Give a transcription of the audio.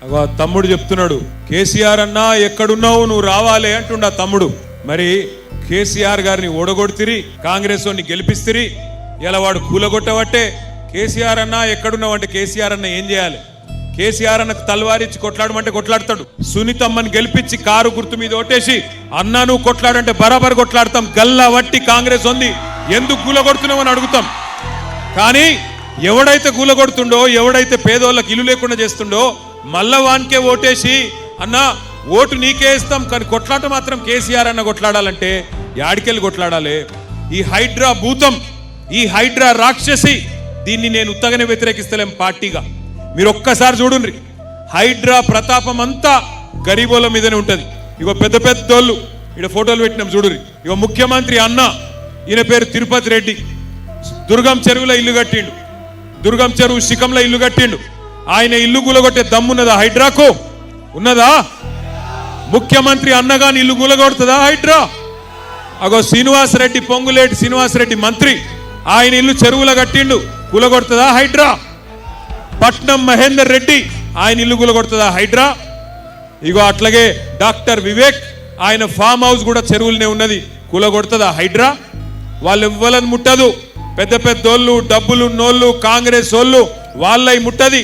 అగో తమ్ముడు చెప్తున్నాడు, కేసీఆర్ అన్నా ఎక్కడున్నావు నువ్వు రావాలి అంటుండ తమ్ముడు. మరి కేసీఆర్ గారిని ఓడగొడితిరి, కాంగ్రెస్ వాడిని గెలిపిస్తిరి, ఇలా వాడు కూలగొట్టబట్టే కేసీఆర్ అన్నా ఎక్కడున్నావు అంటే కేసీఆర్ అన్న ఏం చేయాలి? కేసీఆర్ అన్నకు తలవారిచ్చి కొట్లాడమంటే కొట్లాడతాడు. సునీతమ్మని గెలిపించి కారు గుర్తు మీద ఓటేసి అన్నా నువ్వు కొట్లాడంటే బరాబర్ కొట్లాడతాం. గల్లా వట్టి కాంగ్రెస్ ఉంది, ఎందుకు కూలగొడుతున్నావు అని అడుగుతాం. కానీ ఎవడైతే కూలగొడుతుండో, ఎవడైతే పేదోళ్ళకి ఇల్లు లేకుండా చేస్తుండో మళ్ళా వానికే ఓటేసి అన్నా ఓటు నీకే ఇస్తాం కానీ కొట్లాట మాత్రం కేసీఆర్ అన్న కొట్లాడాలంటే యాడికెళ్ళి కొట్లాడాలి? ఈ హైడ్రా భూతం, ఈ హైడ్రా రాక్షసి, దీన్ని నేను ఉత్తగానే వ్యతిరేకిస్తలేం పార్టీగా. మీరు ఒక్కసారి చూడండి, హైడ్రా ప్రతాపం అంతా గరీబోళ్ళ మీదనే ఉంటది. ఇగో పెద్ద పెద్దోళ్ళు ఇక్కడ ఫోటోలు పెట్టినాం చూడుర్రి. ఇగో ముఖ్యమంత్రి అన్న, ఈయన పేరు తిరుపతి రెడ్డి, దుర్గం చెరువులో ఇల్లు కట్టిండు, దుర్గం చెరువు శిఖంలో ఇల్లు కట్టిండు. ఆయన ఇల్లు కూలగొట్టే దమ్మున్నదా హైడ్రాకు? ఉన్నదా? ముఖ్యమంత్రి అన్నగాని ఇల్లు కూలగొడుతుందా హైడ్రా? అగో శ్రీనివాసరెడ్డి, పొంగులేటి శ్రీనివాసరెడ్డి మంత్రి, ఆయన ఇల్లు చెరువులో కట్టిండు, కూలగొడుతుందా హైడ్రా? పట్నం మహేందర్ రెడ్డి, ఆయన ఇల్లు కూలగొడుతుందా హైడ్రా? ఇగో అట్లాగే డాక్టర్ వివేక్, ఆయన ఫామ్ హౌస్ కూడా చెరువులనే ఉన్నది, కూలగొడుతుందా హైడ్రా? వాళ్ళు ఇవ్వాలని ముట్టదు. పెద్ద పెద్దోళ్ళు, డబ్బులు నోళ్ళు, కాంగ్రెస్ వాళ్ళు వాళ్ళై ముట్టది.